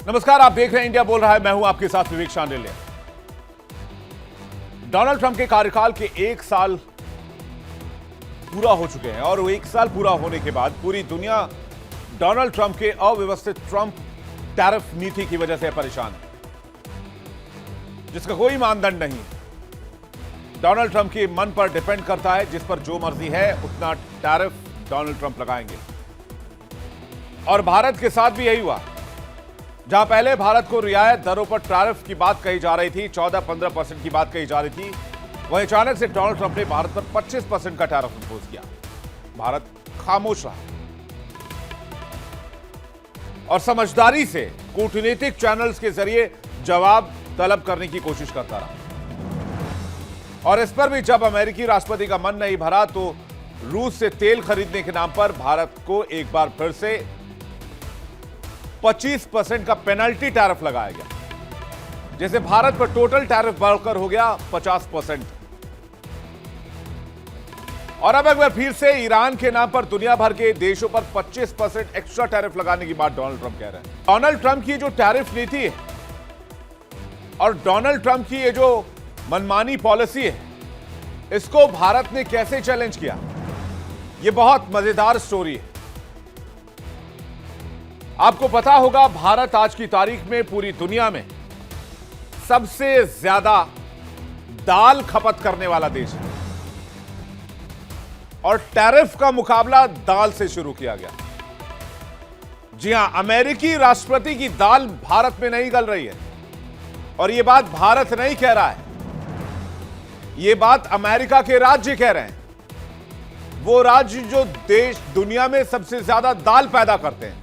नमस्कार, आप देख रहे हैं इंडिया बोल रहा है। मैं हूं आपके साथ विवेक शांडिल्य। डोनाल्ड ट्रंप के कार्यकाल के 1 साल पूरा हो चुके हैं और वो 1 साल पूरा होने के बाद पूरी दुनिया डोनाल्ड ट्रंप के अव्यवस्थित ट्रंप टैरिफ नीति की वजह से परेशान है, जिसका कोई मानदंड नहीं। डोनाल्ड ट्रंप के मन पर डिपेंड करता है, जिस पर जो मर्जी है उतना टैरिफ डोनाल्ड ट्रंप लगाएंगे। और भारत के साथ भी यही हुआ। जहां पहले भारत को रियायत दरों पर टैरिफ की बात कही जा रही थी, 14-15% की बात कही जा रही थी, वहीं अचानक से डोनाल्ड ट्रंप ने भारत पर 25% का टैरिफ इंपोज किया। भारत खामोश रहा और समझदारी से कूटनीतिक चैनल्स के जरिए जवाब तलब करने की कोशिश करता रहा। और इस पर भी जब अमेरिकी राष्ट्रपति का मन नहीं भरा तो रूस से तेल खरीदने के नाम पर भारत को एक बार फिर से 25% का पेनल्टी टैरिफ लगाया गया, जैसे भारत पर टोटल टैरिफ बढ़कर हो गया 50%। और अब एक बार फिर से ईरान के नाम पर दुनिया भर के देशों पर 25% एक्स्ट्रा टैरिफ लगाने की बात डोनाल्ड ट्रंप कह रहे हैं। डोनाल्ड ट्रंप की जो टैरिफ नीति है और डोनाल्ड ट्रंप की ये जो मनमानी पॉलिसी है, इसको भारत ने कैसे चैलेंज किया, ये बहुत मजेदार स्टोरी है। आपको पता होगा, भारत आज की तारीख में पूरी दुनिया में सबसे ज्यादा दाल खपत करने वाला देश है और टैरिफ का मुकाबला दाल से शुरू किया गया। जी हां, अमेरिकी राष्ट्रपति की दाल भारत में नहीं गल रही है और यह बात भारत नहीं कह रहा है, यह बात अमेरिका के राज्य कह रहे हैं। वो राज्य जो देश दुनिया में सबसे ज्यादा दाल पैदा करते हैं।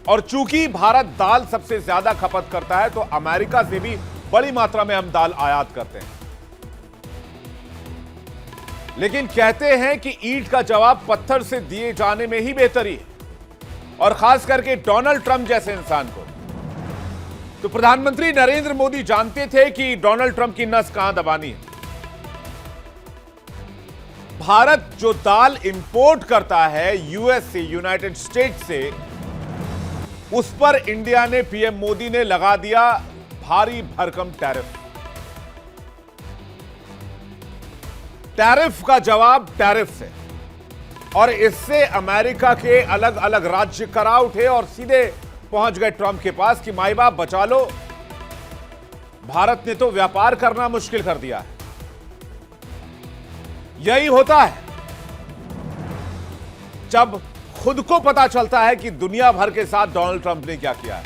और चूंकि भारत दाल सबसे ज्यादा खपत करता है तो अमेरिका से भी बड़ी मात्रा में हम दाल आयात करते हैं। लेकिन कहते हैं कि ईंट का जवाब पत्थर से दिए जाने में ही बेहतरी है, और खास करके डोनाल्ड ट्रंप जैसे इंसान को। तो प्रधानमंत्री नरेंद्र मोदी जानते थे कि डोनाल्ड ट्रंप की नस कहां दबानी है। भारत जो दाल इंपोर्ट करता है यूएस से, यूनाइटेड स्टेट्स से, उस पर इंडिया ने, पीएम मोदी ने लगा दिया भारी भरकम टैरिफ। टैरिफ का जवाब टैरिफ से, और इससे अमेरिका के अलग अलग राज्य करा उठे और सीधे पहुंच गए ट्रंप के पास कि माई बाप बचा लो, भारत ने तो व्यापार करना मुश्किल कर दिया है। यही होता है जब खुद को पता चलता है कि दुनिया भर के साथ डोनाल्ड ट्रंप ने क्या किया है।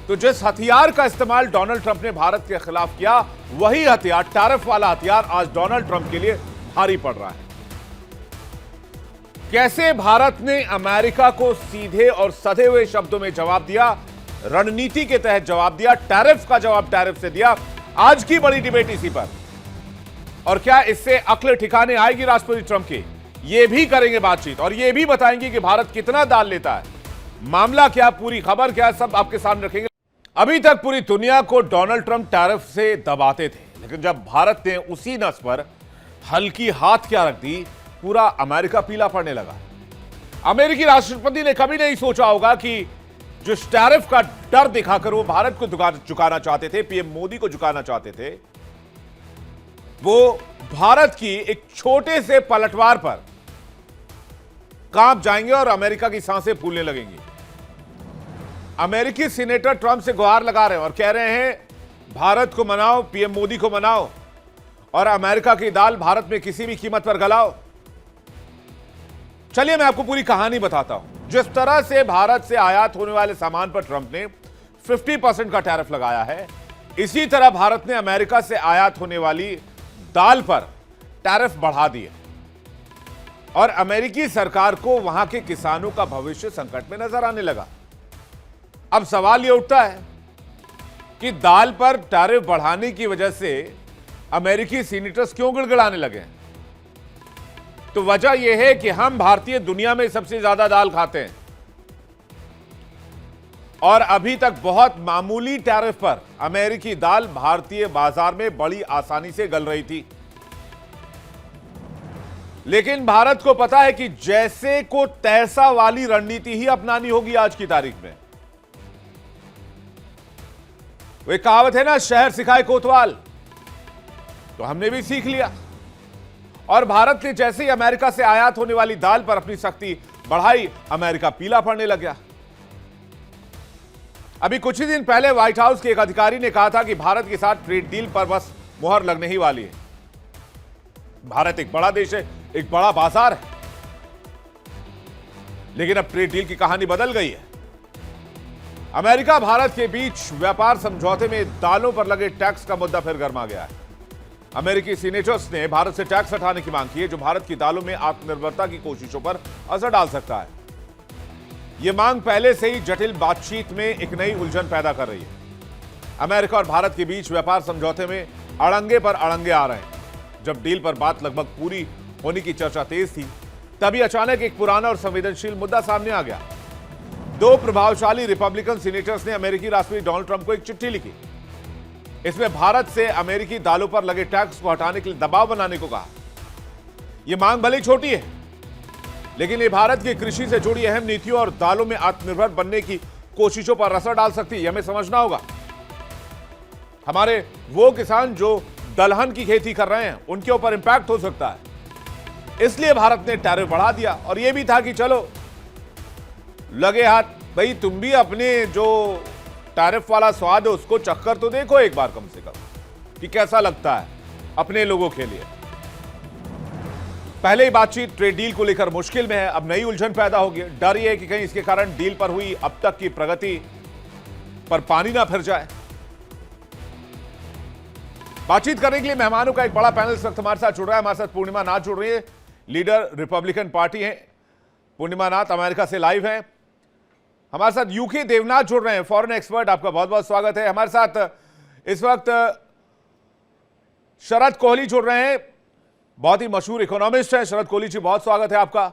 तो जिस हथियार का इस्तेमाल डोनाल्ड ट्रंप ने भारत के खिलाफ किया, वही हथियार, टैरिफ वाला हथियार, आज डोनाल्ड ट्रंप के लिए भारी पड़ रहा है। कैसे भारत ने अमेरिका को सीधे और सधे हुए शब्दों में जवाब दिया, रणनीति के तहत जवाब दिया, टैरिफ का जवाब टैरिफ से दिया। आज की बड़ी डिबेट इसी पर। और क्या इससे अक्ल ठिकाने आएगी राष्ट्रपति ट्रंप की? ये भी करेंगे बातचीत और ये भी बताएंगे कि भारत कितना दाल लेता है, मामला क्या, पूरी खबर क्या, सब आपके सामने रखेंगे। अभी तक पूरी दुनिया को डोनाल्ड ट्रंप टैरिफ से दबाते थे, लेकिन जब भारत ने उसी नस पर हल्की हाथ क्या रख दी, पूरा अमेरिका पीला पड़ने लगा। अमेरिकी राष्ट्रपति ने कभी नहीं सोचा होगा कि जो टैरिफ का डर दिखाकर वो भारत को झुकाना चाहते थे, पीएम मोदी को झुकाना चाहते थे, वो भारत की एक छोटे से पलटवार पर कांप जाएंगे और अमेरिका की सांसें फूलने लगेंगी। अमेरिकी सीनेटर ट्रंप से गुहार लगा रहे हैं और कह रहे हैं, भारत को मनाओ, पीएम मोदी को मनाओ और अमेरिका की दाल भारत में किसी भी कीमत पर गलाओ। चलिए मैं आपको पूरी कहानी बताता हूं। जिस तरह से भारत से आयात होने वाले सामान पर ट्रंप ने 50% का टैरिफ लगाया है, इसी तरह भारत ने अमेरिका से आयात होने वाली दाल पर टैरिफ बढ़ा दिए और अमेरिकी सरकार को वहां के किसानों का भविष्य संकट में नजर आने लगा। अब सवाल यह उठता है कि दाल पर टैरिफ बढ़ाने की वजह से अमेरिकी सीनेटर्स क्यों गिड़गिड़ाने लगे? तो वजह यह है कि हम भारतीय दुनिया में सबसे ज्यादा दाल खाते हैं और अभी तक बहुत मामूली टैरिफ पर अमेरिकी दाल भारतीय बाजार में बड़ी आसानी से गल रही थी। लेकिन भारत को पता है कि जैसे को तैसा वाली रणनीति ही अपनानी होगी आज की तारीख में। वो एक कहावत है ना, शहर सिखाए कोतवाल, तो हमने भी सीख लिया। और भारत ने जैसे ही अमेरिका से आयात होने वाली दाल पर अपनी सख्ती बढ़ाई, अमेरिका पीला पड़ने लग गया। अभी कुछ ही दिन पहले व्हाइट हाउस के एक अधिकारी ने कहा था कि भारत के साथ ट्रेड डील पर बस मुहर लगने ही वाली है। भारत एक बड़ा देश है, एक बड़ा बाजार है, लेकिन अब ट्रेड डील की कहानी बदल गई है। अमेरिका भारत के बीच व्यापार समझौते में दालों पर लगे टैक्स का मुद्दा फिर गर्मा गया है। अमेरिकी सीनेटर्स ने भारत से टैक्स हटाने की मांग की है, जो भारत की दालों में आत्मनिर्भरता की कोशिशों पर असर डाल सकता है। यह मांग पहले से ही जटिल बातचीत में एक नई उलझन पैदा कर रही है। अमेरिका और भारत के बीच व्यापार समझौते में अड़ंगे पर अड़ंगे आ रहे हैं। जब डील पर बात लगभग पूरी होने की चर्चा तेज थी, तभी अचानक एक पुराना और संवेदनशील मुद्दा सामने आ गया। दो प्रभावशाली रिपब्लिकन सीनेटर्स ने अमेरिकी राष्ट्रपति डोनाल्ड ट्रंप को एक चिट्ठी लिखी। इसमें भारत से अमेरिकी दालों पर लगे टैक्स को हटाने के लिए दबाव बनाने को कहा। यह मांग भले छोटी है, लेकिन ये भारत की कृषि से जुड़ी अहम नीतियों और दालों में आत्मनिर्भर बनने की कोशिशों पर असर डाल सकती है। हमें समझना होगा। हमारे वो किसान जो दलहन की खेती कर रहे हैं, उनके ऊपर इंपैक्ट हो सकता है। इसलिए भारत ने टैरिफ बढ़ा दिया। और यह भी था कि चलो लगे हाथ, भाई तुम भी अपने जो टैरिफ वाला स्वाद है उसको चक्कर तो देखो एक बार कम से कम, कि कैसा लगता है अपने लोगों के लिए। पहले ही बातचीत ट्रेड डील को लेकर मुश्किल में है, अब नई उलझन पैदा होगी। डर यह है कि कहीं इसके कारण डील पर हुई अब तक की प्रगति पर पानी ना फिर जाए। बातचीत करने के लिए मेहमानों का एक बड़ा पैनल इस वक्त हमारे साथ जुड़ रहा है। हमारे साथ पूर्णिमा नाथ जुड़ रही है, लीडर रिपब्लिकन पार्टी है। पूर्णिमा नाथ अमेरिका से लाइव है। हमारे साथ यूके देवनाथ जुड़ रहे हैं, फॉरेन एक्सपर्ट। आपका बहुत बहुत स्वागत है। हमारे साथ इस वक्त शरद कोहली जुड़ रहे हैं, बहुत ही मशहूर इकोनॉमिस्ट हैं। शरद कोहली जी, बहुत स्वागत है आपका।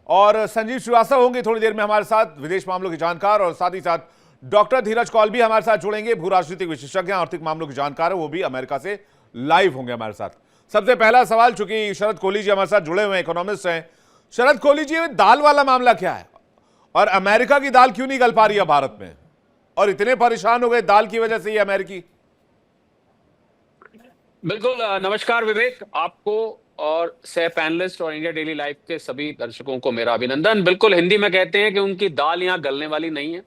और संजीव श्रीवास्तव होंगे थोड़ी देर में हमारे साथ, विदेश मामलों के जानकार। और साथ ही साथ डॉक्टर धीरज कौल भी हमारे साथ जुड़ेंगे, भू राजनीतिक विशेषज्ञ, आर्थिक मामलों के जानकार है, वो भी अमेरिका से लाइव होंगे हमारे साथ। सबसे पहला सवाल, चूंकि शरद कोहली जी हमारे साथ जुड़े हुए हैं, इकोनॉमिस्ट हैं। शरद कोहली जी, दाल वाला मामला क्या है और अमेरिका की दाल क्यों नहीं गल पा रही है भारत में, और इतने परेशान हो गए दाल की वजह से ये अमेरिकी? बिल्कुल, नमस्कार विवेक, आपको और सह पैनलिस्ट और इंडिया डेली लाइव के सभी दर्शकों को मेरा अभिनंदन। बिल्कुल, हिंदी में कहते हैं कि उनकी दाल यहां गलने वाली नहीं है।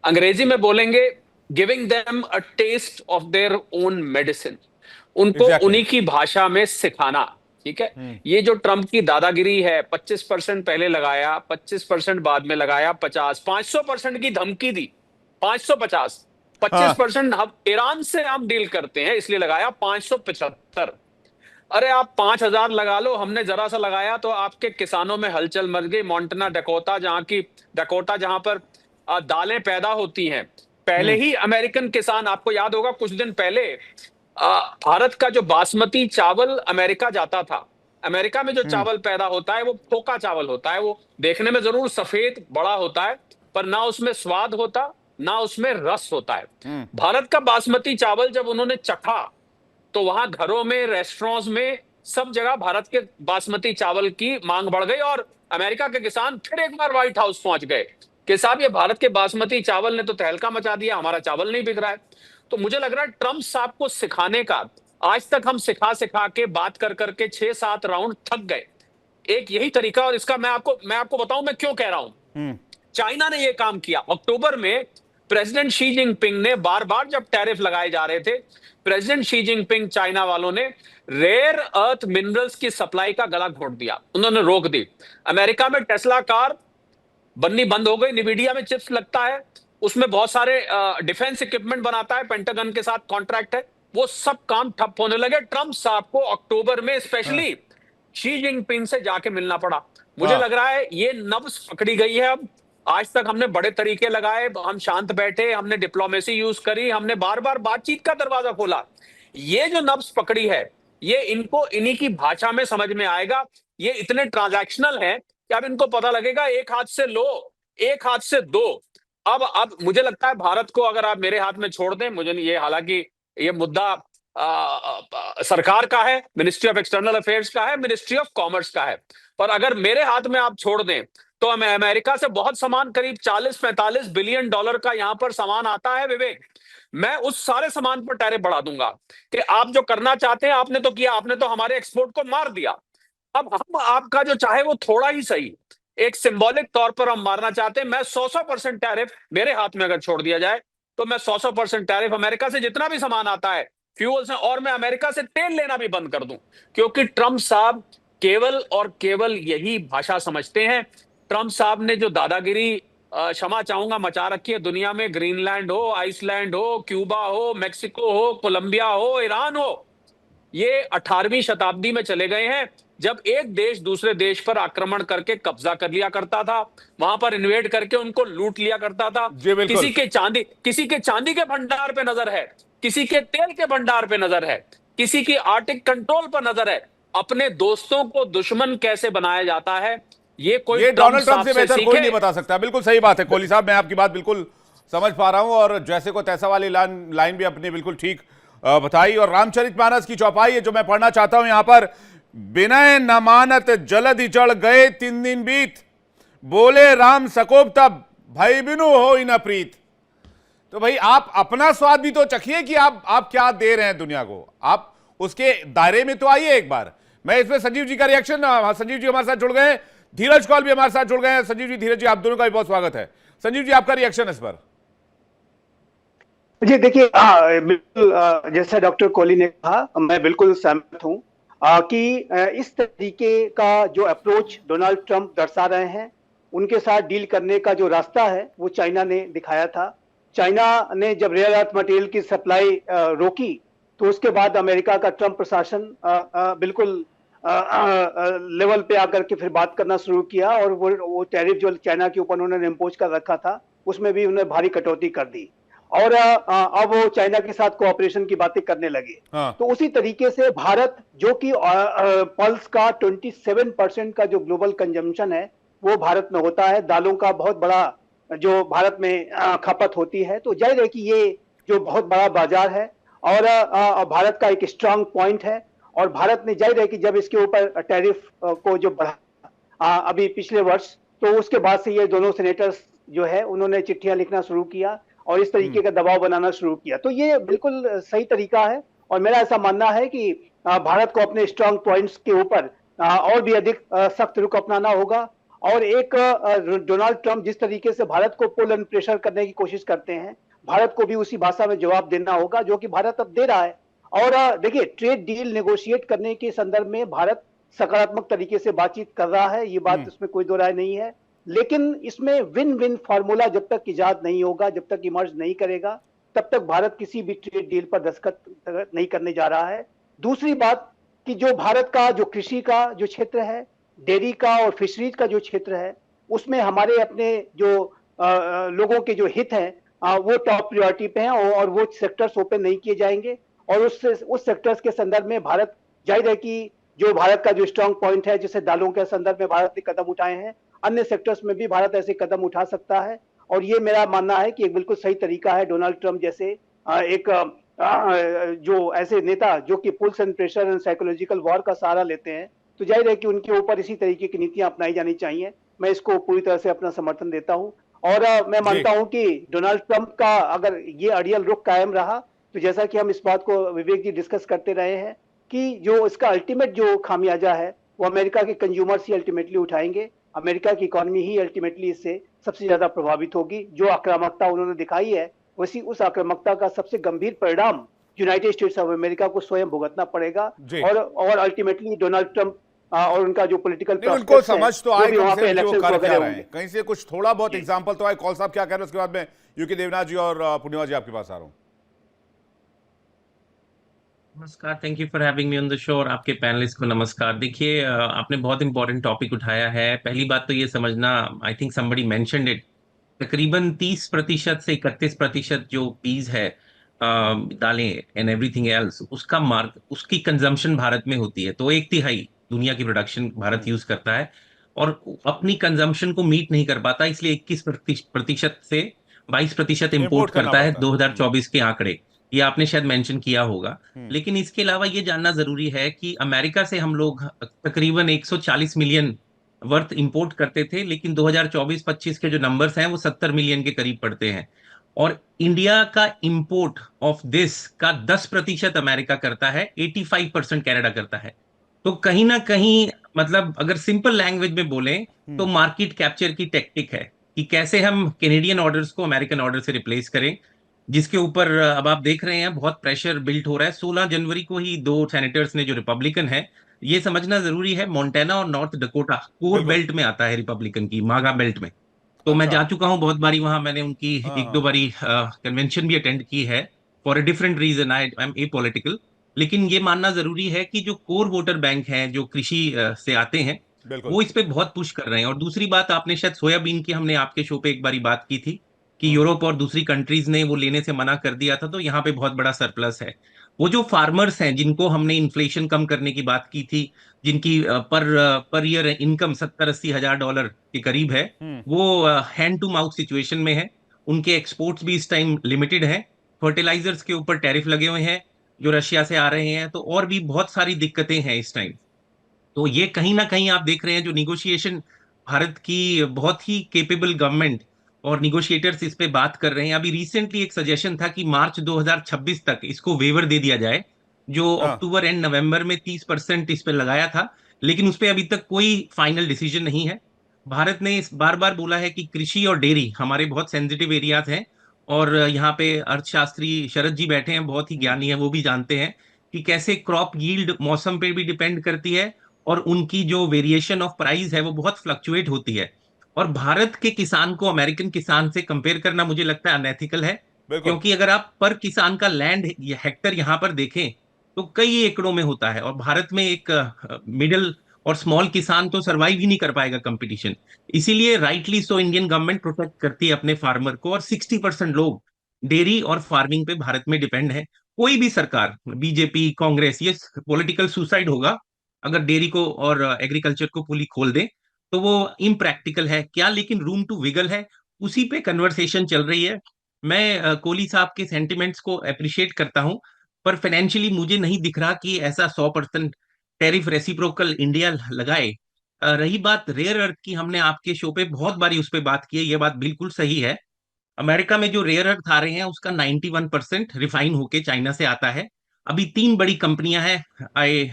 अंग्रेजी में बोलेंगे giving them a taste of their own medicine, उनको उन्हीं की भाषा में सिखाना। ठीक है, ये जो ट्रंप की दादागिरी है, 25% पहले लगाया, 25% बाद में लगाया, 500% की धमकी दी, 550, 25% हम ईरान से हम डील करते हैं इसलिए लगाया 575। अरे आप 5000 लगा लो, हमने जरा सा लगाया तो आपके किसानों में हलचल मच गई। मोंटाना डकोटा, जहां पर दालें पैदा होती हैं, पहले ही अमेरिकन किसान, आपको याद होगा कुछ दिन पहले भारत का जो बासमती चावल अमेरिका जाता था, अमेरिका में जो चावल पैदा होता है वो फोका चावल होता है। वो देखने में जरूर सफेद बड़ा होता है, पर ना उसमें स्वाद होता, ना उसमें रस होता है। भारत का बासमती चावल जब उन्होंने चखा तो वहां घरों में, रेस्टोरेंट्स में, सब जगह भारत के बासमती चावल की मांग बढ़ गई। और अमेरिका के किसान फिर एक बार व्हाइट हाउस पहुंच गए कि साहब ये भारत के बासमती चावल ने तो तहलका मचा दिया, हमारा चावल नहीं बिक रहा है। तो मुझे लग रहा है ट्रंप साहब को सिखाने का, आज तक हम सिखा सिखा के, बात कर करके 6-7 राउंड थक गए। एक यही तरीका, और इसका मैं आपको बताऊं मैं क्यों कह रहा हूं। चाइना ने यह काम किया। अक्टूबर में प्रेसिडेंट शी जिनपिंग ने बार बार, जब टैरिफ लगाए जा रहे थे, प्रेसिडेंट शी जिनपिंग, चाइना वालों ने रेयर अर्थ मिनरल्स की सप्लाई का गला घोट दिया, उन्होंने रोक दी। अमेरिका में टेस्ला कार बननी बंद हो गई। निविडिया में चिप्स लगता है, उसमें बहुत सारे डिफेंस इक्विपमेंट बनाता है, पेंटागन के साथ कॉन्ट्रैक्ट है, वो सब काम ठप होने लगे। ट्रंप साहब को अक्टूबर में स्पेशली शी जिनपिंग से जाके मिलना पड़ा। मुझे लग रहा है ये नब्ज पकड़ी गई है अब। आज तक हमने बड़े तरीके लगाए, हम शांत बैठे, हमने डिप्लोमेसी यूज करी, हमने बार बार बातचीत का दरवाजा खोला। ये जो नब्ज पकड़ी है, ये इनको इन्हीं की भाषा में समझ में आएगा। ये इतने ट्रांजैक्शनल है कि अब इनको पता लगेगा, एक हाथ से लो, एक हाथ से दो। अब मुझे लगता है भारत को अगर आप मेरे हाथ में छोड़ दें, मुझे नहीं, ये हालांकि ये मुद्दा सरकार का है, मिनिस्ट्री ऑफ एक्सटर्नल अफेयर्स का है, मिनिस्ट्री ऑफ कॉमर्स का है। पर अगर मेरे हाथ में आप छोड़ दें तो हमें अमेरिका से बहुत सामान, करीब 40-45 बिलियन डॉलर का यहां पर सामान आता है विवेक। मैं उस सारे सामान पर टैरिफ बढ़ा दूंगा कि आप जो करना चाहते हैं आपने तो किया, आपने तो हमारे एक्सपोर्ट को मार दिया। अब हम आपका जो चाहे वो थोड़ा ही सही, एक सिंबॉलिक तौर पर हम मारना चाहते हैं। मैं 100% टैरिफ मेरे हाथ में अगर छोड़ दिया जाए तो मैं 100% टैरिफ अमेरिका से जितना भी सामान आता है फ्यूल से, और मैं अमेरिका से तेल लेना भी बंद कर दूं। क्योंकि ट्रंप साहब केवल और केवल यही भाषा समझते हैं। ट्रंप साहब ने जो दादागिरी, क्षमा चाहूंगा, मचा रखी है दुनिया में, ग्रीनलैंड हो, आइसलैंड हो, क्यूबा हो, मेक्सिको हो, कोलंबिया हो, ईरान हो, ये 18वीं शताब्दी में चले गए हैं जब एक देश दूसरे देश पर आक्रमण करके कब्जा कर लिया करता था, वहां पर इन्वेड करके उनको लूट लिया करता था। जी बिल्कुल। किसी के चांदी के भंडार पे नजर है, किसी के तेल के भंडार पे नजर है, किसी की आर्टिक कंट्रोल पर नजर है। अपने दोस्तों को दुश्मन कैसे बनाया जाता है ये कोई ये ट्रंप डोनाल्ड ट्रंप साहब से से बेहतर कोई सीखे। नहीं बता सकता। बिल्कुल सही बात है कोहली साहब, मैं आपकी बात बिल्कुल समझ पा रहा हूं, और जैसे को तैसा वाली लाइन भी अपनी बिल्कुल ठीक बताई। और रामचरितमानस की चौपाई है जो मैं पढ़ना चाहता हूं यहां पर। बिनय न मानत जलधि चढ़ गए 3 दिन बीत, बोले राम सकोप तब भई बिनु हो न प्रीत। तो भाई आप अपना स्वाद भी तो चखिए कि आप क्या दे रहे हैं दुनिया को, आप उसके दायरे में तो आइए एक बार। मैं इसमें संजीव जी का रिएक्शन, संजीव जी हमारे साथ जुड़ गए हैं, धीरज कौल भी हमारे साथ जुड़ गए हैं। संजीव जी, धीरज जी, आप दोनों का भी बहुत स्वागत है। संजीव जी, आपका रिएक्शन इस पर। जी देखिए, बिल्कुल जैसा डॉक्टर कोहली ने कहा, मैं बिल्कुल सहमत हूं कि इस तरीके का जो अप्रोच डोनाल्ड ट्रंप दर्शा रहे हैं, उनके साथ डील करने का जो रास्ता है वो चाइना ने दिखाया था। चाइना ने जब रेयर अर्थ मटेरियल की सप्लाई रोकी तो उसके बाद अमेरिका का ट्रंप प्रशासन बिल्कुल लेवल पे आकर के फिर बात करना शुरू किया, और वो टैरिफ जो चाइना के ऊपर उन्होंने इम्पोज कर रखा था उसमें भी उन्होंने भारी कटौती कर दी, और अब वो चाइना के साथ कोऑपरेशन की बातें करने लगे। हाँ। तो उसी तरीके से भारत, जो कि पल्स का 27% का जो ग्लोबल कंजम्पशन है वो भारत में होता है, दालों का बहुत बड़ा जो भारत में खपत होती है, तो जाहिर है कि ये जो बहुत बड़ा बाजार है और भारत का एक स्ट्रांग पॉइंट है। और भारत ने, जाहिर है कि जब इसके ऊपर टैरिफ को जो बढ़ा अभी पिछले वर्ष, तो उसके बाद से ये दोनों सेनेटर्स जो है उन्होंने चिट्ठियां लिखना शुरू किया और इस तरीके का दबाव बनाना शुरू किया। तो ये बिल्कुल सही तरीका है, और मेरा ऐसा मानना है कि भारत को अपने स्ट्रांग पॉइंट्स के ऊपर और भी अधिक सख्त रुख अपनाना होगा। और एक डोनाल्ड ट्रंप जिस तरीके से भारत को पुल एंड प्रेशर करने की कोशिश करते हैं, भारत को भी उसी भाषा में जवाब देना होगा जो कि भारत अब दे रहा है। और देखिए, ट्रेड डील नेगोशिएट करने के संदर्भ में भारत सकारात्मक तरीके से बातचीत कर रहा है, ये बात इसमें कोई दो राय नहीं है। लेकिन इसमें विन विन फार्मूला जब तक इजाद नहीं होगा, जब तक इमर्ज नहीं करेगा, तब तक भारत किसी भी ट्रेड डील पर दस्तखत नहीं करने जा रहा है। दूसरी बात कि जो भारत का जो कृषि का जो क्षेत्र है, डेयरी का और फिशरीज का जो क्षेत्र है, उसमें हमारे अपने जो लोगों के जो हित हैं वो टॉप प्रायोरिटी पे हैं, और वो सेक्टर्स ओपन नहीं किए जाएंगे। और उस सेक्टर्स के संदर्भ में भारत, जाहिर है कि जो भारत का जो स्ट्रांग पॉइंट है, जैसे दालों के संदर्भ में भारत ने कदम उठाए हैं, अन्य सेक्टर्स में भी भारत ऐसे कदम उठा सकता है। और ये मेरा मानना है कि एक बिल्कुल सही तरीका है डोनाल्ड ट्रंप जैसे एक जो ऐसे नेता जो कि pulls and pressure and psychological war का सहारा लेते हैं, तो जाहिर है कि उनके ऊपर इसी तरीके की नीतियां अपनाई जानी चाहिए। मैं इसको पूरी तरह से अपना समर्थन देता हूं, और मैं मानता हूं कि डोनाल्ड ट्रंप का अगर ये अड़ियल रुख कायम रहा, तो जैसा कि हम इस बात को विवेक जी डिस्कस करते रहे हैं कि जो इसका अल्टीमेट जो खामियाजा है वो अमेरिका के कंज्यूमर्स ही अल्टीमेटली उठाएंगे। अमेरिका की इकोनॉमी ही अल्टीमेटली इससे सबसे ज्यादा प्रभावित होगी। जो आक्रामकता उन्होंने दिखाई है, वैसी उस आक्रामकता का सबसे गंभीर परिणाम यूनाइटेड स्टेट्स ऑफ अमेरिका को स्वयं भुगतना पड़ेगा। और अल्टीमेटली डोनाल्ड ट्रंप और उनका जो पॉलिटिकल उनको समझ तो आए कहीं से वो कर क्या रहे हैं, कहीं से कुछ थोड़ा बहुत एग्जांपल तो आए। कौल साहब क्या कह रहे हैं, उसके बाद में यूके देवनाथ जी और पूर्णिमा जी आपके पास आ रहा हूं। नमस्कार, thank you for having me on the show, और आपके पैनलिस्ट को नमस्कार। देखिए, आपने बहुत इंपॉर्टेंट टॉपिक उठाया है। पहली बात तो ये समझना, I think somebody mentioned it, तकरीबन 30% से 31% जो पीस है, दालें एंड एवरीथिंग एल्स, उसका मार्क, उसकी कंजम्पशन भारत में होती है। तो 1/3 दुनिया की प्रोडक्शन भारत यूज करता है, और अपनी कंजम्पशन को मीट नहीं कर पाता, इसलिए 21% से 22% इंपोर्ट करता है। 2024 के आंकड़े ये आपने शायद मेंशन किया होगा। लेकिन इसके अलावा ये जानना जरूरी है कि अमेरिका से हम लोग तकरीबन 140 मिलियन वर्थ इंपोर्ट करते थे, लेकिन 2024-25 के जो नंबर्स हैं वो 70 मिलियन के करीब पड़ते हैं। और इंडिया का इंपोर्ट ऑफ दिस का 10% अमेरिका करता है, 85% कनाडा करता है। तो कहीं ना कहीं मतलब अगर सिंपल लैंग्वेज में बोलें तो मार्केट कैप्चर की टेक्निक है कि कैसे हम कैनेडियन ऑर्डर्स को अमेरिकन ऑर्डर से रिप्लेस करें, जिसके ऊपर अब आप देख रहे हैं बहुत प्रेशर बिल्ट हो रहा है। 16 जनवरी को ही दो सेनेटर्स ने जो रिपब्लिकन है, ये समझना जरूरी है, मोंटाना और नॉर्थ डकोटा कोर बिल्कुल। बेल्ट में आता है रिपब्लिकन की, मागा बेल्ट में। तो मैं अच्छा। जा चुका हूँ बहुत बारी वहां, मैंने उनकी हाँ एक दो हाँ। बारी कन्वेंशन भी अटेंड की है। For a different reason I am a political. लेकिन ये मानना जरूरी है कि जो कोर वोटर बैंक हैं जो कृषि से आते हैं, बिल्कुल। वो इस पे बहुत पुश कर रहे हैं। और दूसरी बात, आपने शायद सोयाबीन की, हमने आपके शो पे एक बारी बात की थी कि यूरोप और दूसरी कंट्रीज ने वो लेने से मना कर दिया था, तो यहाँ पे बहुत बड़ा सरप्लस है। वो जो फार्मर्स हैं जिनको हमने इन्फ्लेशन कम करने की बात की थी, जिनकी पर ईयर इनकम 70-80 हजार डॉलर के करीब है, वो हैंड टू माउथ सिचुएशन में है। उनके एक्सपोर्ट्स भी इस टाइम लिमिटेड हैं। फर्टिलाइजर्स के ऊपर टैरिफ लगे हुए हैं जो रशिया से आ रहे हैं, तो और भी बहुत सारी दिक्कतें हैं इस टाइम। तो ये कहीं ना कहीं आप देख रहे हैं जो निगोशिएशन, भारत की बहुत ही केपेबल गवर्नमेंट और निगोशिएटर्स इस पे बात कर रहे हैं। अभी रिसेंटली एक सजेशन था कि मार्च 2026 तक इसको वेवर दे दिया जाए, जो हाँ। अक्टूबर एंड नवंबर में 30% इस पे लगाया था, लेकिन उस पे अभी तक कोई फाइनल डिसीजन नहीं है। भारत ने इस बार बार बोला है कि कृषि और डेयरी हमारे बहुत सेंसिटिव एरियाज हैं, और यहाँ पे अर्थशास्त्री शरद जी बैठे हैं, बहुत ही ज्ञानी है, वो भी जानते हैं कि कैसे क्रॉप यील्ड मौसम पे भी डिपेंड करती है, और उनकी जो वेरिएशन ऑफ प्राइस है वो बहुत फ्लक्चुएट होती है। और भारत के किसान को अमेरिकन किसान से कंपेयर करना मुझे लगता है अनएथिकल है, बिल्कुल। क्योंकि अगर आप पर किसान का लैंड हेक्टर यहाँ पर देखें तो कई एकड़ों में होता है, और भारत में एक मिडिल और स्मॉल किसान तो सरवाइव ही नहीं कर पाएगा कंपटीशन। इसीलिए rightly so Indian government protect करती है अपने फार्मर को, और 60% लोग डेयरी और फार्मिंग पे भारत में डिपेंड है। कोई भी सरकार, बीजेपी, कांग्रेस, ये पॉलिटिकल सुसाइड होगा अगर डेयरी को और एग्रीकल्चर को पूरी खोल दे, तो वो इम्प्रैक्टिकल है क्या, लेकिन रूम टू विगल है, उसी पे कन्वर्सेशन चल रही है। मैं कोहली साहब के सेंटिमेंट्स को अप्रिशिएट करता हूं, पर फाइनेंशियली मुझे नहीं दिख रहा कि ऐसा 100% टैरिफ रेसिप्रोकल इंडिया लगाए। रही बात रेयर अर्थ की, हमने आपके शो पे बहुत बारी उस पर बात की है, ये बात बिल्कुल सही है। अमेरिका में जो रेयर अर्थ आ रहे हैं उसका 91% रिफाइन होके चाइना से आता है। अभी 3 बड़ी कंपनियां हैं, I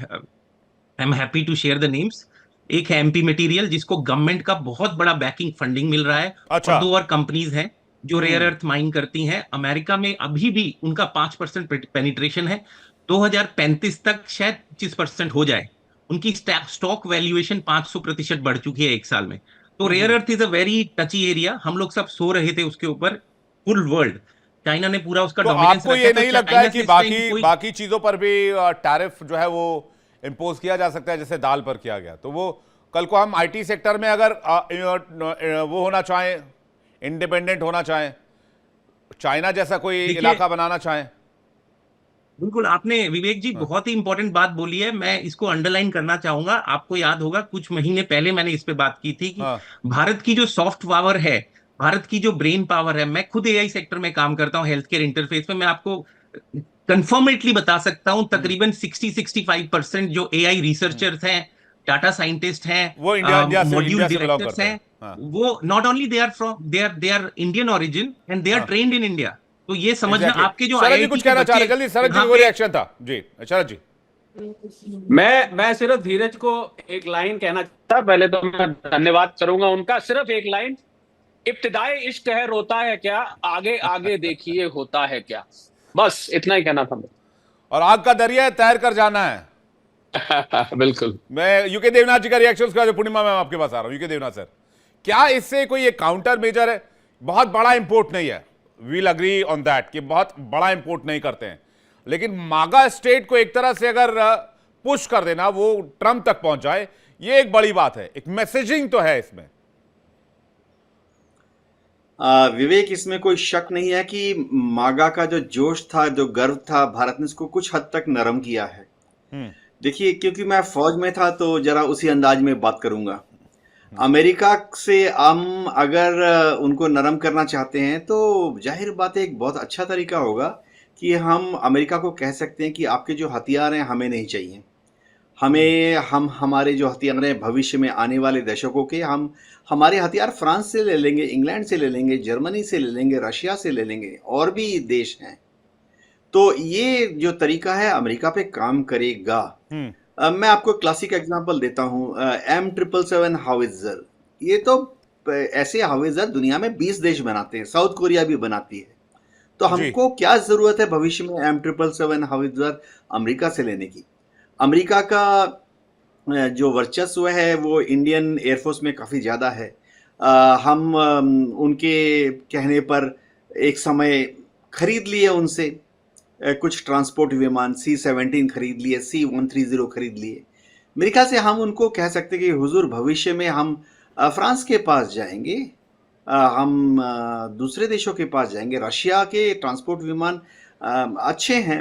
I am happy to share the names. एक है एमपी मटेरियल, जिसको गवर्नमेंट का बहुत बड़ा बैकिंग फंडिंग मिल रहा है, और अच्छा। दो और कंपनीज हैं जो रेयर अर्थ माइन करती हैं। अमेरिका में अभी भी उनका 5% पेनिट्रेशन है, 2035 तक शायद 25% हो जाए। उनकी स्टॉक वैल्यूएशन 500% बढ़ चुकी है एक साल में। तो rare earth is a very touchy area, हम लोग सब सो रहे थे उसके ऊपर, फुल वर्ल्ड। चाइना ने पूरा उसका तो डोमिनेंस आपको रखा ये है, तो नहीं लगता है चाइना कि से इस टाइम बाकी कोई बाकी चीजों पर भी टैरिफ जो है वो इंपोज किया जा सकता है, जैसे दाल पर किया गया? तो वो कल को हम आईटी सेक्टर में अगर वो होना चाहें, इंडिपेंडेंट होना चाहें, चाइना जैसा कोई देखिए, इलाका बनाना चाहें? बिल्कुल आपने विवेक जी हाँ। बहुत ही इंपॉर्टेंट बात बोली है, मैं इसको अंडरलाइन करना चाहूंगा। आपको याद होगा कुछ महीने पहले मैंने इस पे बात की थी कि हाँ। भारत की जो सॉफ्ट पावर है, भारत की जो ब्रेन पावर है, मैं खुद एआई सेक्टर में काम करता हूं, हेल्थ केयर इंटरफेस में, मैं आपको कंफर्मेटली बता सकता हूं तकरीबन 60-65% जो एआई रिसर्चर्स हैं, डाटा साइंटिस्ट हैं, वो इंडिया से मॉड्यूल बिलोंग डायरेक्टर्स करते हैं। हैं, हाँ। वो not only they are from they are Indian origin and they are हाँ। Trained in India. तो ये समझना, एग्जैक्टली। आपके जो शरद जी आईआईटी कुछ के कहना चाह बच्चे रहे, जल्दी शरद जी यहाँ को पे, रिएक्शन था जी। शरद जी। मैं सिर्फ धीरज को एक लाइन कहना चाहता। पहले तो मैं धन्यवाद करूंगा उनका। सिर्फ एक लाइन, इब्तिदाई इश्क है रोता है क्या, आगे आगे देखिए होता है क्या। बस इतना ही कहना था मुझे। और आग का दरिया है, तैर कर जाना है। बिल्कुल। मैं यूके देवनाथ जी का रिएक्शन उसका, जो पूर्णिमा मैम आपके पास आ रहा हूं। यूके देवनाथ सर, क्या इससे कोई एक काउंटर मेजर है? बहुत बड़ा इंपोर्ट नहीं है, वील अग्री ऑन दैट कि बहुत बड़ा इंपोर्ट नहीं करते हैं, लेकिन मागा स्टेट को एक तरह से अगर पुश कर देना, वो ट्रम्प तक पहुंच जाए, ये एक बड़ी बात है, एक मैसेजिंग तो है इसमें। विवेक, इसमें कोई शक नहीं है कि मागा का जो जोश था, जो गर्व था, भारत ने इसको कुछ हद तक नरम किया है। देखिए, क्योंकि मैं फौज में था तो जरा उसी अंदाज में बात करूंगा। अमेरिका से हम अगर उनको नरम करना चाहते हैं तो जाहिर बात है एक बहुत अच्छा तरीका होगा कि हम अमेरिका को कह सकते हैं कि आपके जो हथियार हैं हमें नहीं चाहिए। हमें हम हमारे जो हथियार हैं भविष्य में आने वाले दशकों के, हम हमारे हथियार फ्रांस से ले लेंगे, इंग्लैंड से ले लेंगे, जर्मनी से ले लेंगे, रशिया से ले लेंगे, और भी देश हैं। तो ये जो तरीका है अमेरिका पे काम करेगा। मैं आपको क्लासिक एग्जांपल देता हूँ, M777 हावित्जर। ये तो ऐसे हावित्जर दुनिया में 20 देश बनाते हैं, साउथ कोरिया भी बनाती है। तो हमको क्या जरूरत है भविष्य में M777 हावित्जर अमेरिका से लेने की? अमेरिका का जो वर्चस्व है वो इंडियन एयरफोर्स में काफ़ी ज़्यादा है। हम उनके कहने पर एक समय खरीद लिए उनसे कुछ ट्रांसपोर्ट विमान, C-17 खरीद लिए, C-130 खरीद लिए। मेरे ख्याल से हम उनको कह सकते हैं कि हुजूर भविष्य में हम फ्रांस के पास जाएंगे, हम दूसरे देशों के पास जाएंगे। रशिया के ट्रांसपोर्ट विमान अच्छे हैं,